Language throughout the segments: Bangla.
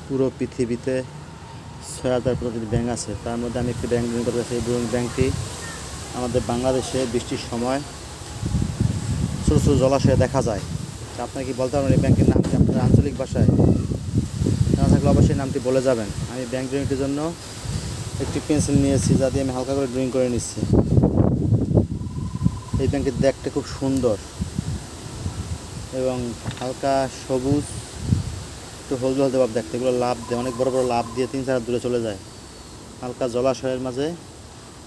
পুরো পৃথিবীতে ৬,০০০ প্রজাতির ব্যাঙ আছে, তার মধ্যে আমি একটি ব্যাঙ ড্রয়িং করতে চাই। এই ব্যাঙটি আমাদের বাংলাদেশে বৃষ্টির সময় ছোটো ছোটো জলাশয়ে দেখা যায়। আপনারা কি বলতে পারবেন এই ব্যাঙটির নাম কি? আপনাদের আঞ্চলিক ভাষায় জানা থাকলে অবশ্যই নামটি বলে যাবেন। আমি ব্যাঙ ড্রয়িংটির জন্য একটি পেন্সিল নিয়েছি, যা দিয়ে আমি হালকা করে ড্রয়িং করে নিচ্ছি। এই ব্যাঙটি দেখতে খুব সুন্দর এবং হালকা সবুজ, একটু হলদে হলদে ভাব দেখতে। এগুলো লাফ দেয়, অনেক বড় বড় লাফ দিয়ে ৩-৪ হাত দূরে চলে যায়। হালকা জলাশয়ের মাঝে,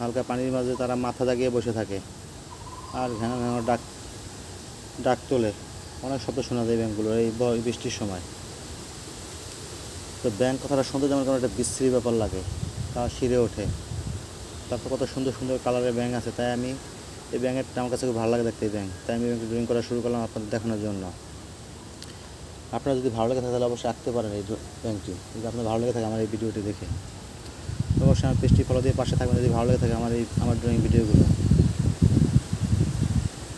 হালকা পানির মাঝে তারা মাথা জাগিয়ে বসে থাকে আর ঘ্যানো ঘ্যানো ডাক তোলে। অনেক শব্দ শোনা যায় ব্যাঙগুলোর এই বৃষ্টির সময়। তো ব্যাঙ কথাটা শুনতে যেমন কোনো একটা বিশ্রী ব্যাপার লাগে, তা শিরে ওঠে। তারপর কত সুন্দর সুন্দর কালারের ব্যাঙ আছে, তাই আমি এই ব্যাঙেরটা আমার কাছে খুব ভালো লাগে দেখতে এই ব্যাঙ, তাই আমি ব্যাঙকে ড্রয়িং করা শুরু করলাম আপনাদের দেখানোর জন্য। আপনারা যদি ভালো লেগে থাকে তাহলে অবশ্যই আঁকতে পারেন এই ব্যাঙটি, যদি আপনার ভালো লেগে থাকে আমার এই ভিডিওটি দেখে। অবশ্যই আমার পেজটি ফলো দিয়ে পাশে থাকবেন যদি ভালো লেগে থাকে আমার ড্রয়িং ভিডিওগুলো।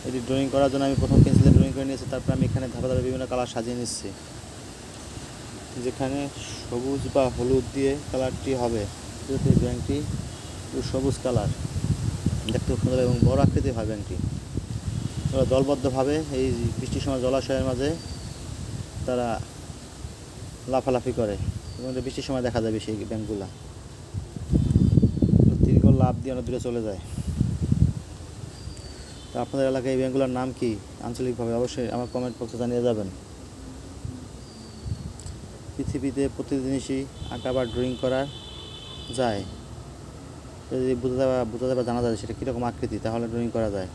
এটি ড্রয়িং করার জন্য আমি প্রথম পেন্সিলে ড্রয়িং করে নিয়েছি, তারপর আমি এখানে ধাপে ধাপে বিভিন্ন কালার সাজিয়ে নিচ্ছি। যেখানে সবুজ বা হলুদ দিয়ে কালারটি হবে, যেহেতু এই ব্যাঙটি সবুজ কালার দেখতে খুব সুন্দর এবং বড় আকৃতির হয় ব্যাঙটি। ওরা দলবদ্ধভাবে এই বৃষ্টির সময় জলাশয়ের মাঝে তারা লাফালাফি করে এবং বৃষ্টির সময় দেখা যায় বেশি এই ব্যাঙগুলা দীর্ঘ লাফ দিয়ে অনেক দূরে চলে যায়। তো আপনাদের এলাকায় এই ব্যাঙগুলোর নাম কি আঞ্চলিকভাবে অবশ্যই আমার কমেন্ট বক্সে জানিয়ে যাবেন। পৃথিবীতে প্রতিটি জিনিসই আঁকা বা ড্রয়িং করা যায়, যদি বোঝা যায় বা জানা যায় সেটা কীরকম আকৃতি, তাহলে ড্রয়িং করা যায়।